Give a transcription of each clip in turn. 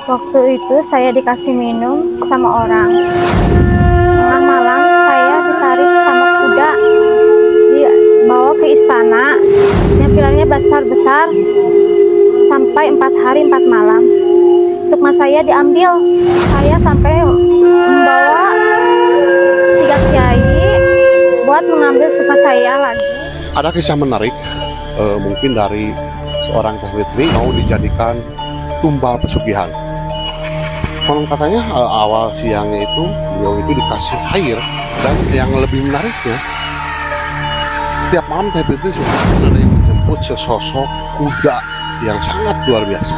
Waktu itu saya dikasih minum sama orang. Tengah malam saya ditarik sama kuda, dibawa ke istana. Nyampilannya besar-besar sampai 4 hari 4 malam. Sukma saya diambil. Saya sampai membawa 3 kiai buat mengambil sukma saya lagi. Ada kisah menarik, mungkin dari seorang Teh Fitri mau dijadikan tumbal pesugihan. Konon katanya awal siangnya itu beliau itu dikasih air, dan yang lebih menariknya tiap malam Teh Fitri suka ada yang menjemput sesosok kuda yang sangat luar biasa.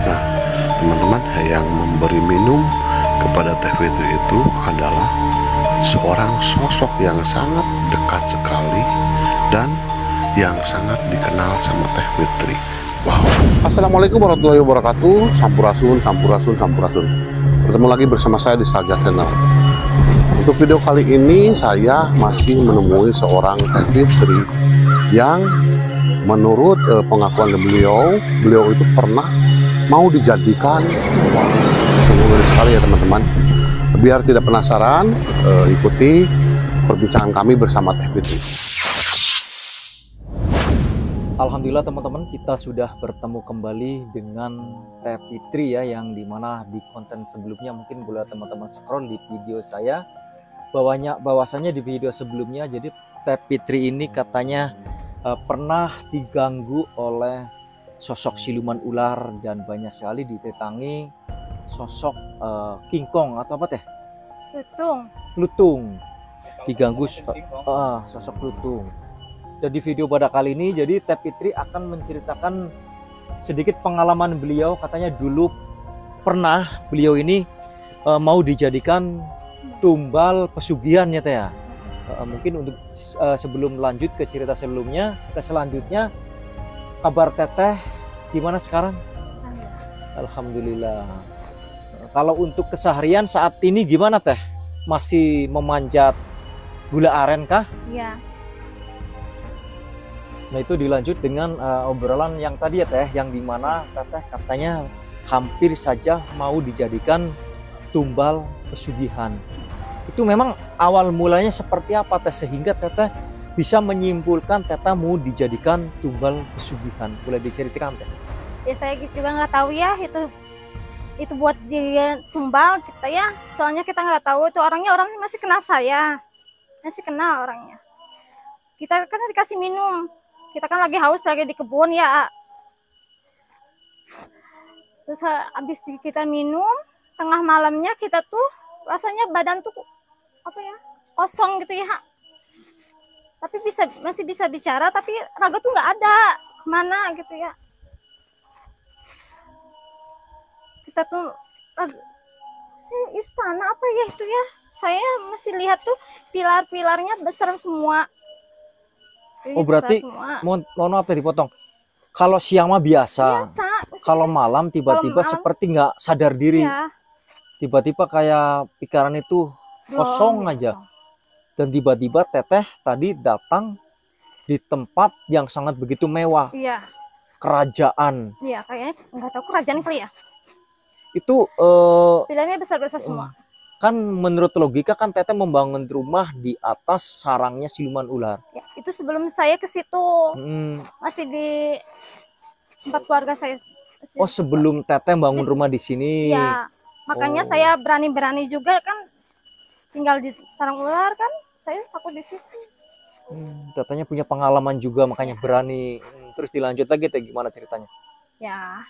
Nah, teman-teman, yang memberi minum kepada Teh Fitri itu adalah seorang sosok yang sangat dekat sekali dan yang sangat dikenal sama Teh Fitri. Wow. Assalamualaikum warahmatullahi wabarakatuh. Sampurasun, sampurasun, sampurasun. Bertemu lagi bersama saya di Saja Channel. Untuk video kali ini saya masih menemui seorang Teh Fitri yang menurut pengakuan beliau itu pernah mau dijadikan, sungguh sekali ya teman-teman. Biar tidak penasaran, ikuti perbincangan kami bersama Teh Fitri. Alhamdulillah teman-teman, kita sudah bertemu kembali dengan Teh Fitri ya, yang dimana di konten sebelumnya mungkin boleh teman-teman scroll di video saya bahwasanya di video sebelumnya, jadi Teh Fitri ini katanya pernah diganggu oleh sosok siluman ular dan banyak sekali ditetangi sosok King Kong atau apa Teh? Lutung. Diganggu sosok lutung. Dan di video pada kali ini, jadi Teh Fitri akan menceritakan sedikit pengalaman beliau. Katanya dulu pernah beliau ini mau dijadikan tumbal pesugihan ya Teh ya. Mungkin untuk sebelum lanjut ke cerita selanjutnya, kabar Teteh gimana sekarang? Alhamdulillah. Kalau untuk keseharian saat ini gimana Teh? Masih memanjat gula aren kah? Iya. Nah itu dilanjut dengan obrolan yang tadi ya Teh, yang dimana Teteh katanya hampir saja mau dijadikan tumbal pesugihan. Itu memang awal mulanya seperti apa Teh, sehingga Teteh bisa menyimpulkan Teteh mau dijadikan tumbal pesugihan? Boleh diceritakan Teh? Ya saya juga nggak tahu ya itu buat dia tumbal kita ya. Soalnya kita nggak tahu itu orangnya masih kenal saya, masih kenal orangnya. Kita kan dikasih minum. Kita kan lagi haus, lagi di kebun ya. Terus habis kita minum, tengah malamnya kita tuh rasanya badan tuh apa ya, kosong gitu ya. Tapi masih bisa bicara, tapi raga tuh nggak ada, kemana gitu ya. Kita tuh si istana apa ya itu ya. Saya masih lihat tuh pilar-pilarnya besar semua. Oh berarti, mohon maaf tadi dipotong. Kalau siang mah biasa. Kalau malam tiba-tiba seperti nggak sadar diri. Tiba-tiba kayak pikiran itu kosong aja. Dan tiba-tiba Teteh tadi datang di tempat yang sangat begitu mewah. Iya. Kerajaan. Iya, kayaknya nggak tahu kerajaan kali ya. Itu pilarnya besar-besar semua. Kan menurut logika kan Teteh membangun rumah di atas sarangnya siluman ular. Ya, itu sebelum saya ke situ. Masih di tempat keluarga saya. Oh, sebelum Teteh bangun rumah di sini. Ya, makanya saya berani-berani juga kan tinggal di sarang ular kan. Saya takut di situ. Tetehnya punya pengalaman juga makanya berani. Terus dilanjut lagi Teh, gimana ceritanya? Ya.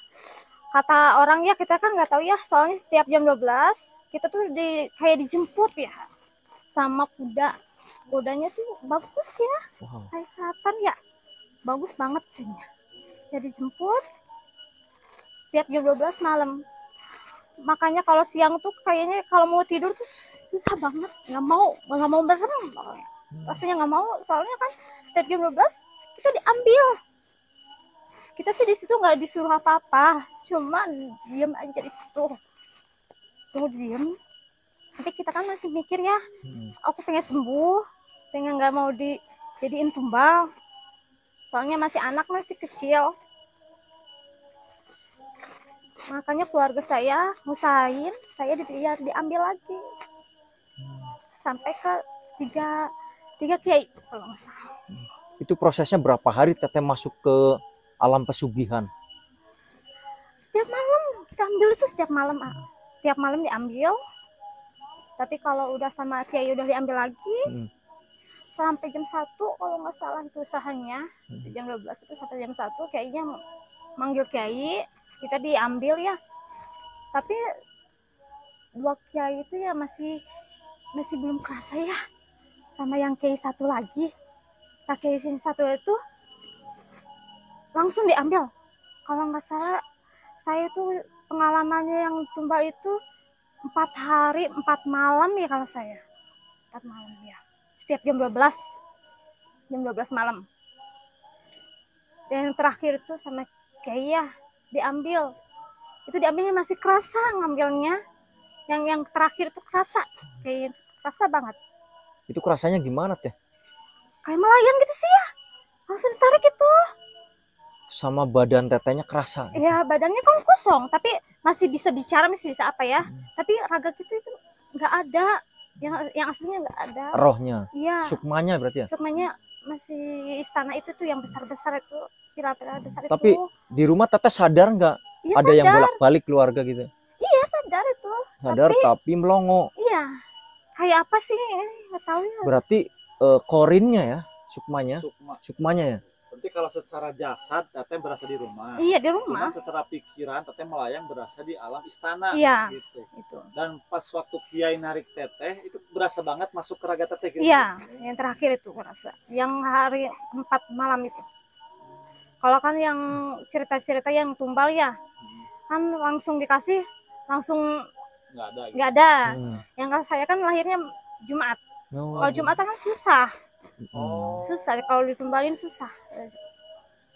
Kata orang ya, kita kan nggak tahu ya, soalnya setiap jam 12 kita tuh kayak dijemput ya sama kuda. Kudanya tuh bagus ya. Wow. Kayak kelihatan ya, bagus banget kayaknya. Jadi dijemput setiap jam 12 malam. Makanya kalau siang tuh kayaknya kalau mau tidur tuh susah banget, nggak mau berem pokoknya. Rasanya nggak mau, soalnya kan setiap jam 12 kita diambil. Kita sih di situ nggak disuruh apa-apa, cuma diem aja di situ. Tunggu diem. Tapi kita kan masih mikir ya, aku pengen sembuh, pengen nggak mau dijadiin tumbal. Soalnya masih anak, masih kecil. Makanya keluarga saya ngusahain saya diambil lagi sampai ke tiga kiai kalau nggak salah. Itu prosesnya berapa hari Teteh masuk ke alam pesugihan? Setiap malam kita ambil itu setiap malam diambil. Tapi kalau udah sama kiai udah diambil lagi sampai jam 1 kalau nggak salah itu usahanya. Jam 12 itu sampai jam 1 kayaknya manggil kiai, kita diambil ya. Tapi 2 kiai itu ya masih belum kerasa ya. Sama yang kiai satu lagi. Nah, kiai satu itu langsung diambil. Kalau nggak salah saya tuh pengalamannya yang tumbal itu 4 hari 4 malam ya kalau saya. 4 malam ya. Setiap jam 12 malam. Dan yang terakhir itu sama kiai ya diambil. Itu diambilnya masih kerasa ngambilnya. Yang terakhir itu kerasa. Kayak kerasa banget. Itu kerasanya gimana Teh? Kayak melayang gitu sih ya. Langsung ditarik itu. Sama badan Tetehnya kerasa. Ya badannya kan kosong, tapi masih bisa bicara, masih bisa apa ya. Tapi raga kita itu nggak ada. Yang aslinya nggak ada. Rohnya. Iya. Sukmanya berarti ya? Sukmanya masih istana itu tuh yang besar-besar itu. Pilar-pilar besar Tapi itu. di rumah Teteh sadar nggak? Iya, Ada sadar. yang bolak-balik keluarga gitu? Iya sadar itu. Sadar tapi melongo. Iya. Kayak apa sih? Nggak tahu ya. Berarti korinnya ya? Sukmanya? Sukmanya ya? Berarti kalau secara jasad Teteh berasa di rumah. Iya di rumah. Cuman secara pikiran Teteh melayang berasa di alam istana. Iya. Gitu. Itu. Dan pas waktu kiai narik Teteh itu berasa banget masuk ke raga Teteh gitu. Iya, yang terakhir itu merasa. Yang hari 4 malam itu. Kalau kan yang cerita-cerita yang tumbal ya, kan langsung dikasih, langsung Nggak ada. Gitu. nggak ada. Yang saya kan lahirnya Jumat. Oh. Kalau Jumat kan susah. Oh. Susah kalau ditumbalin susah.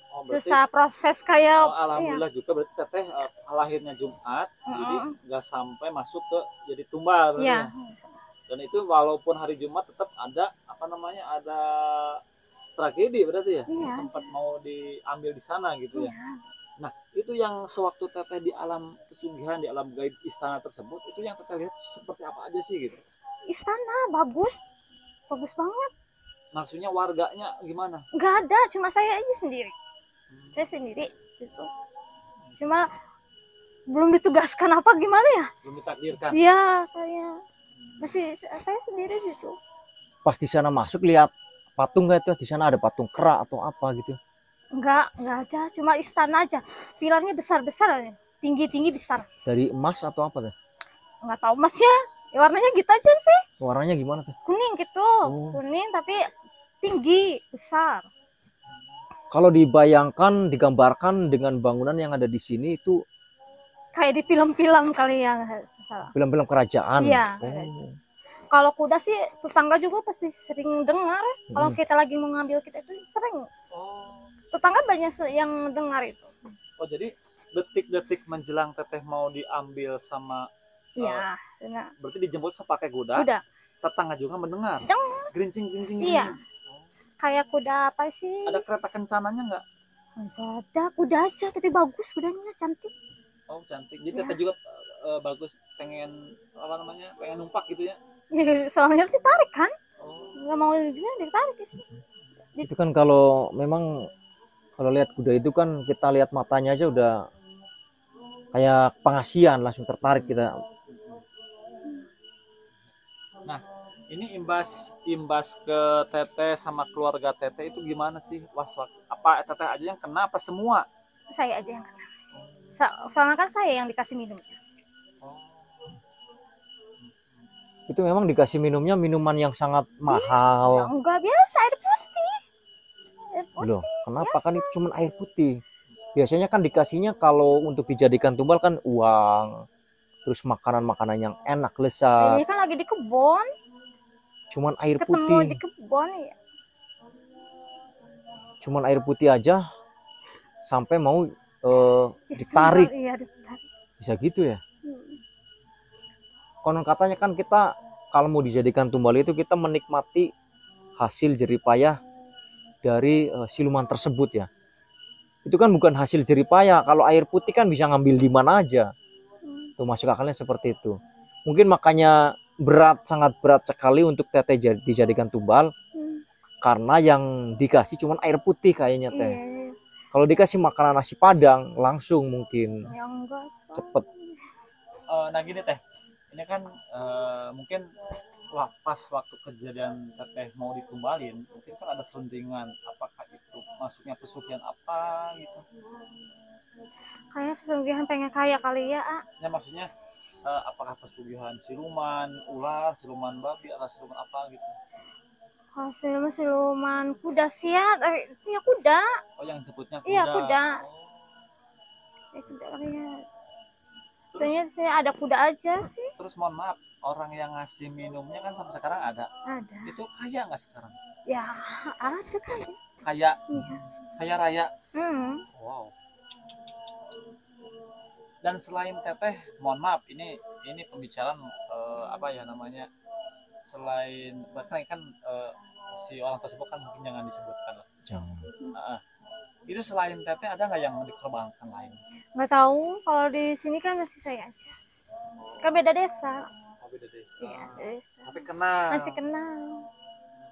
Oh, berarti, Susah proses kayak alhamdulillah juga berarti Teteh lahirnya Jumat, jadi nggak sampai masuk ke jadi tumbal. Iya. Dan itu walaupun hari Jumat tetap ada apa namanya ada tragedi berarti ya. Iya. Sempat mau diambil di sana gitu ya. Iya. Nah itu yang sewaktu Teteh di alam pesugihan di alam gaib istana tersebut itu yang Teteh lihat seperti apa aja sih gitu? Istana bagus, bagus banget. Maksudnya warganya gimana? Nggak ada, cuma saya aja sendiri. Saya sendiri gitu. Cuma belum ditugaskan apa gimana ya? Belum ditakdirkan. Iya, kayak masih saya sendiri gitu. Pas di sana masuk lihat patung nggak itu? Di sana ada patung kera atau apa gitu? Enggak ada, cuma istana aja. Pilarnya besar-besar, tinggi-tinggi besar. Dari emas atau apa tuh? Nggak tahu masnya, ya warnanya gitu aja sih. Warnanya gimana tuh? Kuning gitu, kuning tapi tinggi, besar. Kalau dibayangkan, digambarkan dengan bangunan yang ada di sini itu Kayak di film-film kali yang salah. film-film kerajaan. Iya. Oh. Kalau kuda sih tetangga juga pasti sering dengar. Kalau kita lagi mau ngambil kita itu sering. Oh. Tetangga banyak yang dengar itu. Oh jadi detik-detik menjelang Teteh mau diambil sama Iya, benar. berarti dijemput sepakai kuda. Kuda. Tetangga juga mendengar. Dengar. Gerincing-gerincing. Iya. Kayak kuda apa sih? Ada kereta kencananya nggak? Enggak ada, kuda aja tapi bagus kudanya, cantik. Oh cantik. Jadi Teteh juga bagus pengen apa namanya pengen numpak gitu ya? Soalnya ditarik kan? Oh. Nggak mau juga ditarik. Itu kan kalau memang kalau lihat kuda itu kan kita lihat matanya aja udah kayak pengasian, langsung tertarik kita. Nah ini imbas ke Teteh sama keluarga Teteh itu gimana sih? Apa Teteh aja yang kena apa semua? Saya aja yang kena. Soalnya kan saya yang dikasih minum. Itu memang dikasih minumnya minuman yang sangat Ya, mahal. enggak biasa, air putih. Air putih. Loh, kenapa kan itu cuma air putih? Biasanya kan dikasihnya kalau untuk dijadikan tumbal kan uang, terus makanan-makanan yang enak, lezat. Ini kan lagi di kebun, Cuman air ketemu putih. di kebun ya. Cuman air putih aja sampai mau ditarik. Iya, ditarik. Bisa gitu ya? Konon katanya kan kita kalau mau dijadikan tumbal itu kita menikmati hasil jerih payah dari siluman tersebut ya. Itu kan bukan hasil jeripaya. Kalau air putih kan bisa ngambil di mana aja. Tuh masuk akalnya seperti itu. Mungkin makanya berat, sangat berat sekali untuk teteh dijadikan tumbal. Karena yang dikasih cuma air putih kayaknya teh. Iya. Kalau dikasih makanan nasi padang langsung mungkin Ya enggak. cepet. Nah gini teh, ini kan mungkin pas waktu kejadian teteh mau ditumbalin, mungkin kan ada serundingan. Apakah itu masuknya pesugihan apa gitu? Kayak pesugihan pengen kaya kali ya. Ya maksudnya apakah pesugihan siluman ular, siluman babi, atau siluman apa gitu? Kalau siluman kuda sih ya, ya kuda. Oh yang sebutnya kuda. Iya kuda. Oh. Ya kuda kali ya. Terus, Soalnya saya ada kuda aja sih. terus mohon maaf, orang yang ngasih minumnya kan sampai sekarang ada. Ada. Itu kaya nggak sekarang? Ya ada kan. Kaya, Iya. kaya raya. Wow. Dan selain teteh, mohon maaf, ini pembicaraan apa ya namanya? Selain bahkan kan si orang tersebut kan mungkin jangan disebutkan lah. Jangan. Itu selain teteh ada nggak yang dikorbankan lain? Nggak tahu, kalau di sini kan masih saya aja. Kan beda desa. Oh, beda desa. Iya, desa. Tapi kenal. Masih kenal.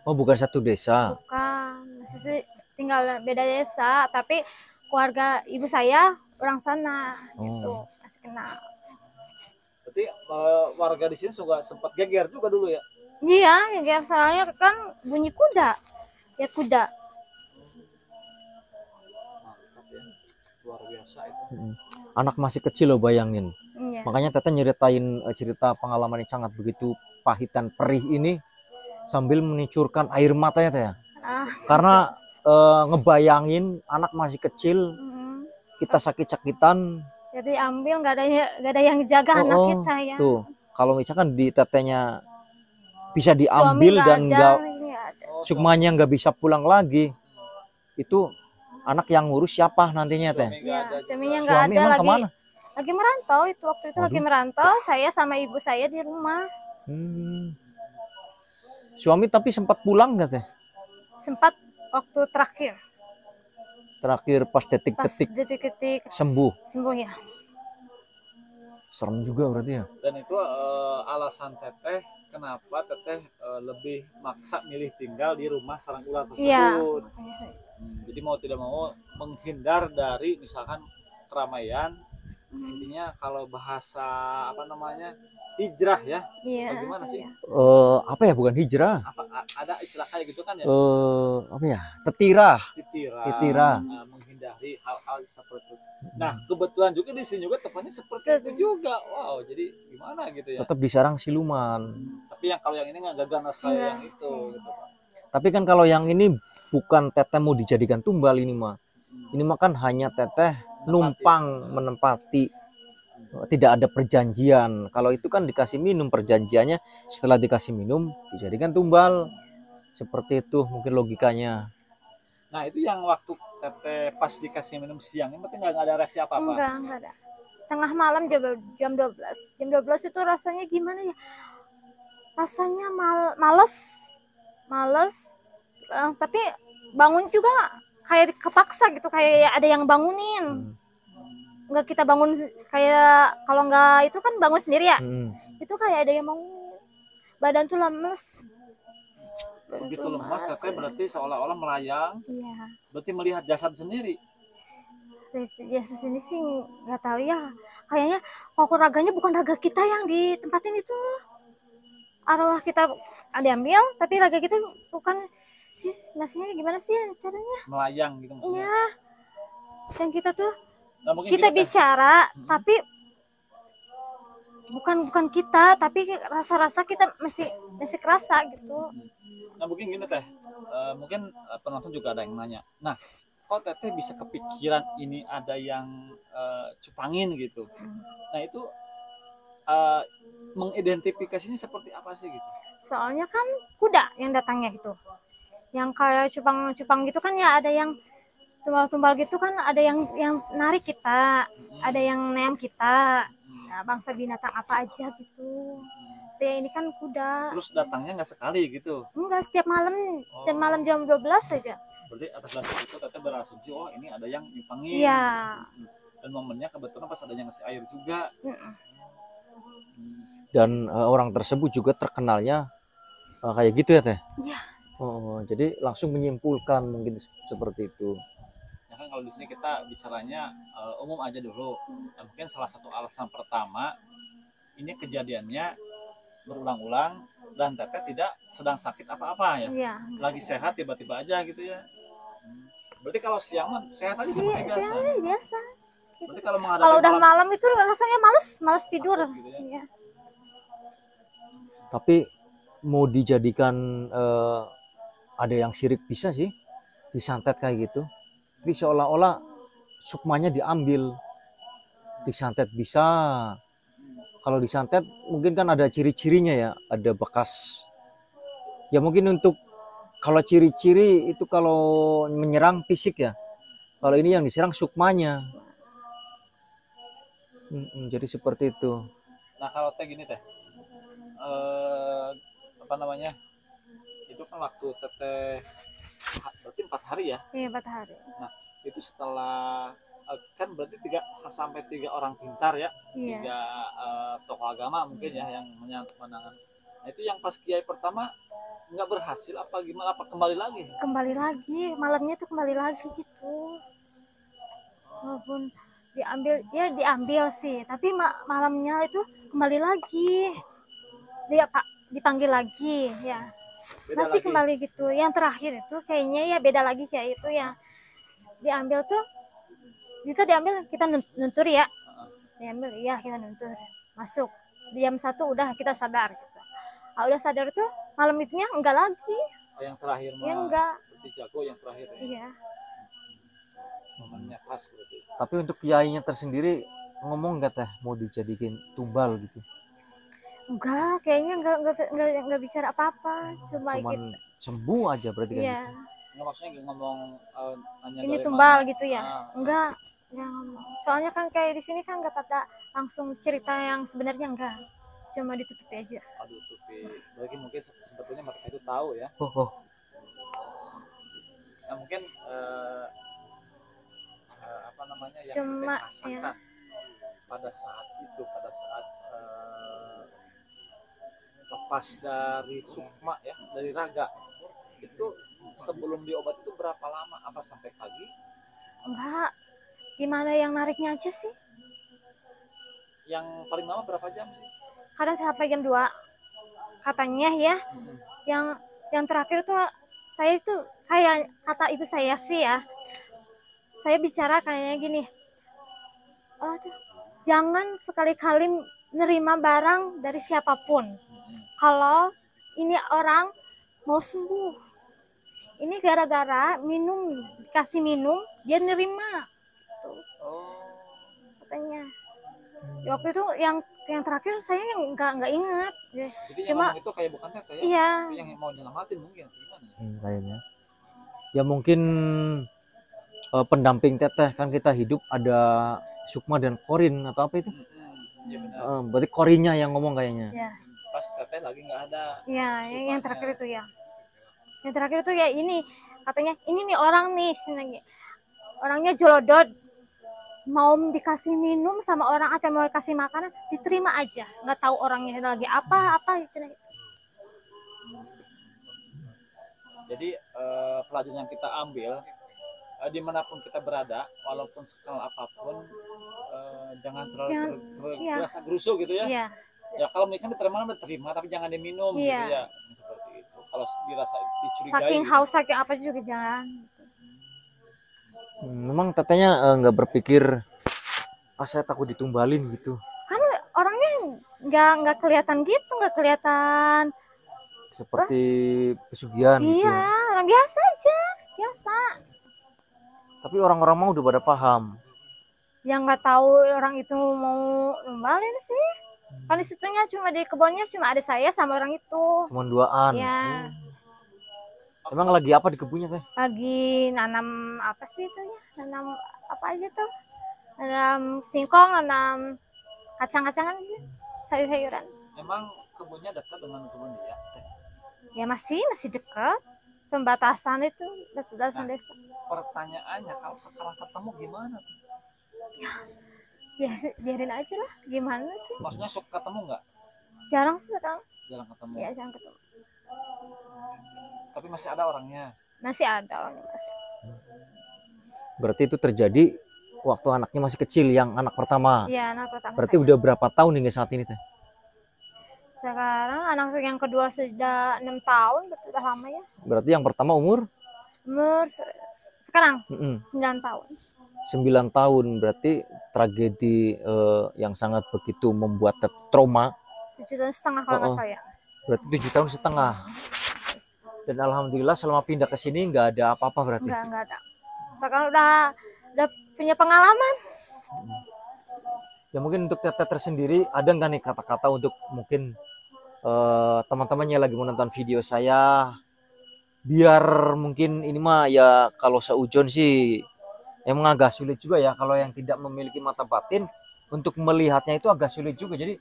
Oh bukan satu desa. Bukan, masih tinggal beda desa, tapi keluarga ibu saya orang sana gitu. Masih kenal. Berarti warga di sini juga sempat geger juga dulu ya? Iya, ya soalnya kan bunyi kuda. Ya kuda. Mantap ya. Luar biasa itu. Anak masih kecil loh bayangin. Iya. Makanya teteh nyeritain cerita pengalaman yang sangat begitu pahit dan perih ini sambil menicurkan air matanya teh. Karena ngebayangin anak masih kecil, kita sakit-sakitan. Jadi ambil nggak ada yang jaga anak kita ya. Tuh, kalau misalkan di tetehnya bisa diambil dan nggak sukmanya nggak bisa pulang lagi, itu anak yang ngurus siapa nantinya teh? Suaminya nggak Suami ada emang lagi. kemana? Lagi merantau itu waktu itu. Lagi merantau, saya sama ibu saya di rumah. Suami tapi sempat pulang nggak teh? Sempat waktu Terakhir pas detik-detik sembuh ya. Serem juga berarti ya. Dan itu alasan teteh kenapa teteh lebih maksa milih tinggal di rumah sarang ular tersebut. Iya. Jadi mau tidak mau menghindar dari misalkan keramaian. Intinya kalau bahasa apa namanya hijrah ya. Iya. Bagaimana sih? Apa ya, bukan hijrah? Ada istilah kayak gitu kan ya? Apa ya? Tetirah. Menghindari hal-hal seperti itu. Nah, kebetulan juga di sini juga tepatnya seperti itu juga. Wow, jadi gimana gitu ya? Tetap disarang siluman. Tapi yang kalau yang ini nggak ganas kayak yang itu gitu, Pak. Tapi kan kalau yang ini bukan teteh mau dijadikan tumbal ini mah. Ini mah kan hanya teteh numpang menempati. Tidak ada perjanjian. Kalau itu kan dikasih minum, perjanjiannya setelah dikasih minum dijadikan tumbal. Seperti itu mungkin logikanya. Nah, itu yang waktu teteh pas dikasih minum siang, ini berarti nggak ada reaksi apa-apa? Enggak ada. Tengah malam jam 12. Jam 12 itu rasanya gimana ya? Rasanya males. Tapi bangun juga kayak kepaksa gitu, kayak ada yang bangunin. Enggak kita bangun kayak kalau enggak itu kan bangun sendiri ya. Itu kayak ada yang bangun. Badan tuh lemes. Begitu lemas teteh berarti seolah-olah melayang. Iya. Berarti melihat jasad sendiri. Jasad sini sih nggak tahu ya. Kayaknya pokok raganya bukan raga kita yang ditempatin itu. Arwah kita diambil, tapi raga kita bukan. Sih nasinya gimana sih caranya? Melayang gitu maksudnya. Iya. Dan kita tuh Nah, kita bicara, tapi bukan kita, tapi rasa-rasa kita masih kerasa gitu. Nah mungkin gini teh, mungkin penonton juga ada yang nanya. Nah, kok teteh bisa kepikiran ini ada yang cupangin gitu? Nah itu mengidentifikasinya seperti apa sih gitu? Soalnya kan kuda yang datangnya itu, yang kayak cupang gitu kan ya, ada yang tumbal-tumbal gitu kan, ada yang narik kita, ada yang neam kita. Nah, bangsa binatang apa aja gitu. Ya, ini kan kuda. Terus datangnya nggak sekali gitu? Enggak, setiap malam. Dan malam jam 12 saja. Berarti atas dasar itu teteh berasumsi oh ini ada yang nyupangin. Iya. Dan momennya kebetulan pas ada yang ngasih air juga. Dan orang tersebut juga terkenalnya kayak gitu ya teh. Iya. Oh, jadi langsung menyimpulkan mungkin seperti itu. Ya kan kalau di sini kita bicaranya umum aja dulu. Nah, mungkin salah satu alasan pertama ini kejadiannya berulang-ulang dan teteh tidak sedang sakit apa-apa ya. Iya. Lagi sehat tiba-tiba aja gitu ya. Berarti kalau siang mah sehat aja Iya, seperti biasa. biasa. Berarti kalau menghadapi Kalau udah malam itu rasanya males tidur. takut gitu ya. Iya. Tapi mau dijadikan ada yang sirik bisa sih disantet kayak gitu. Jadi seolah-olah sukmanya diambil, disantet bisa. Kalau disantet mungkin kan ada ciri-cirinya ya, ada bekas. Ya mungkin untuk kalau ciri-ciri itu kalau menyerang fisik ya. Kalau ini yang diserang sukmanya. Jadi seperti itu. Nah kalau teh gini teh, apa namanya? Itu kan waktu teteh berarti 4 hari ya. Iya, 4 hari. Nah itu setelah kan berarti 3 sampai 3 orang pintar ya, Iya. 3 tokoh agama mungkin ya yang menangan. Nah itu yang pas kiai pertama nggak berhasil apa gimana, apa kembali lagi? Kembali lagi, malamnya tuh kembali lagi gitu. Walaupun diambil sih, tapi malamnya itu kembali lagi. Dia dipanggil lagi ya. Beda Masih lagi. kembali gitu. Yang terakhir itu kayaknya ya beda lagi kayak itu ya. Diambil tuh kita diambil, kita nuntur ya. Diambil iya, kita nuntur. Masuk. Jam 1 udah kita sadar gitu. Ah, udah sadar tuh malam itunya enggak lagi. Oh, yang terakhir mah Ya enggak. berarti jago yang terakhir ya. Iya. Momennya pas berarti. Tapi untuk kiainya tersendiri ngomong nggak teh mau dijadikan tumbal gitu? Enggak, kayaknya enggak bicara apa-apa. Cuma Cuman gitu. sembuh aja berarti kan? Iya. Gitu. Nggak maksudnya nggak ngomong nanya Ini dari tumbal mana. gitu ya. Enggak ngomong. Soalnya kan kayak di sini kan enggak pada langsung cerita yang sebenarnya, enggak. Cuma ditutupi aja. Aduh tupi. Berarti mungkin sebetulnya mereka itu tahu ya. Oh. Nah, mungkin apa namanya yang Cuma, kita rasakan ya. pada saat itu, pada saat lepas dari sukma ya, dari raga itu sebelum diobat itu berapa lama? Apa sampai pagi? Enggak. Gimana yang nariknya aja sih? Yang paling lama berapa jam sih? Kadang sampai jam 2. Katanya ya. Yang terakhir tuh saya itu kayak kata ibu saya sih ya. Saya bicara kayaknya gini. Jangan sekali-kali nerima barang dari siapapun. Kalau ini orang mau sembuh. Ini gara-gara dikasih minum, dia nerima. Oh. Katanya. Waktu itu yang terakhir saya nggak ingat. Jadi Cuma yang itu kayak bukan teteh ya? iya. Tapi yang mau nyelamatin mungkin gimana? Kayaknya. Ya mungkin pendamping teteh kan kita hidup ada Sukma dan Korin atau apa itu? Iya benar. Berarti Korinnya yang ngomong kayaknya. Ya. Pas teteh lagi nggak ada. Iya, yang terakhir itu ya. Yang terakhir itu ya ini katanya ini nih orang nih orangnya jolodot, mau dikasih minum sama orang aja mau dikasih makanan diterima aja, nggak tahu orangnya lagi apa gitu. Jadi pelajaran yang kita ambil dimanapun kita berada, walaupun skala apapun, jangan terlalu terasa gerusu gitu ya. Iya. Ya kalau mereka diterima, tapi jangan diminum gitu ya. Seperti itu. Kalau dirasa dicurigai. Saking gitu. haus, saking apa juga jangan. Memang tetehnya nggak berpikir, saya takut ditumbalin gitu. Kan orangnya nggak kelihatan gitu, nggak kelihatan seperti pesugihan gitu. Iya, orang biasa aja, biasa. Tapi orang-orang mau udah pada paham. Yang nggak tahu orang itu mau numbalin sih. Kan di situnya cuma di kebunnya cuma ada saya sama orang itu. Cuma duaan. Ya. Emang lagi apa di kebunnya teh? Lagi nanam apa sih itu ya? Nanam apa aja tuh? Nanam singkong, nanam kacang-kacangan aja, sayur-sayuran. Emang kebunnya dekat dengan kebun dia? Ya masih dekat. pembatasan itu batasan desa. Pertanyaannya, kalau sekarang ketemu gimana? Ya biarin aja lah, gimana sih, Maksudnya suka ketemu nggak? jarang sih sekarang. Jarang ketemu. Ya jarang ketemu, Tapi masih ada orangnya. masih ada orangnya masih. Berarti itu terjadi waktu anaknya masih kecil, yang anak pertama. Iya, anak pertama Berarti saya. udah berapa tahun hingga saat ini teh? Sekarang anak yang kedua sudah 6 tahun, sudah lama ya. Berarti yang pertama umur Umur sekarang 9 tahun. 9 tahun. Berarti tragedi yang sangat begitu membuat trauma. 7,5 tahun kalau nggak salah ya. Berarti 7,5 tahun. Dan alhamdulillah selama pindah ke sini nggak ada apa-apa berarti. Enggak ada. Sekarang udah punya pengalaman. Ya mungkin untuk teteh tersendiri ada nggak nih kata-kata untuk mungkin teman-temannya lagi menonton video saya, biar mungkin ini mah ya kalau seujon sih emang agak sulit juga ya, kalau yang tidak memiliki mata batin untuk melihatnya itu agak sulit juga. Jadi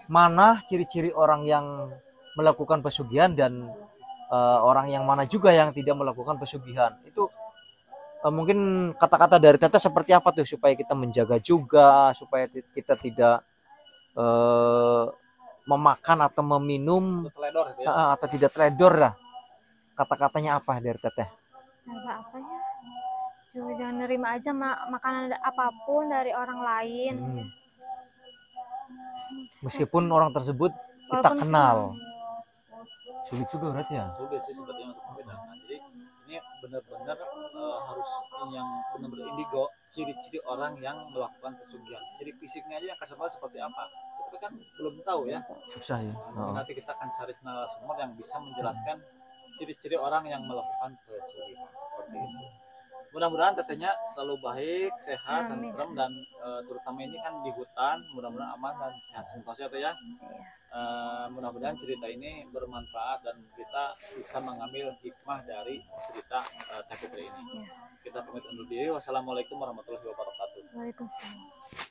mana ciri-ciri orang yang melakukan pesugihan dan orang yang mana juga yang tidak melakukan pesugihan itu, mungkin kata-kata dari teteh seperti apa tuh supaya kita menjaga juga, supaya kita tidak memakan atau meminum Teledor gitu ya. atau tidak teledor lah. Kata-katanya apa dari teteh? Ada apa ya? Cuma jangan nerima aja makanan apapun dari orang lain. Meskipun orang tersebut kita Walaupun kenal. Sulit juga berarti ya. Sulit sih sebetulnya untuk membedakan. Jadi ini benar-benar harus yang benar-benar indigo, ciri-ciri orang yang melakukan pesugihan. Ciri fisiknya aja yang kasar seperti apa, itu kan belum tahu ya. Susah ya. Nanti kita akan cari narasumber yang bisa menjelaskan ciri-ciri orang yang melakukan pesugihan seperti itu. Mudah-mudahan tetehnya selalu baik, sehat, tentrem, dan terutama ini kan di hutan, mudah-mudahan aman dan sehat sentosa ya teh ya. Mudah-mudahan cerita ini bermanfaat dan kita bisa mengambil hikmah dari cerita Teh Fitri ini. Kita pamit undur diri. Wassalamualaikum warahmatullahi wabarakatuh. Waalaikumsalam.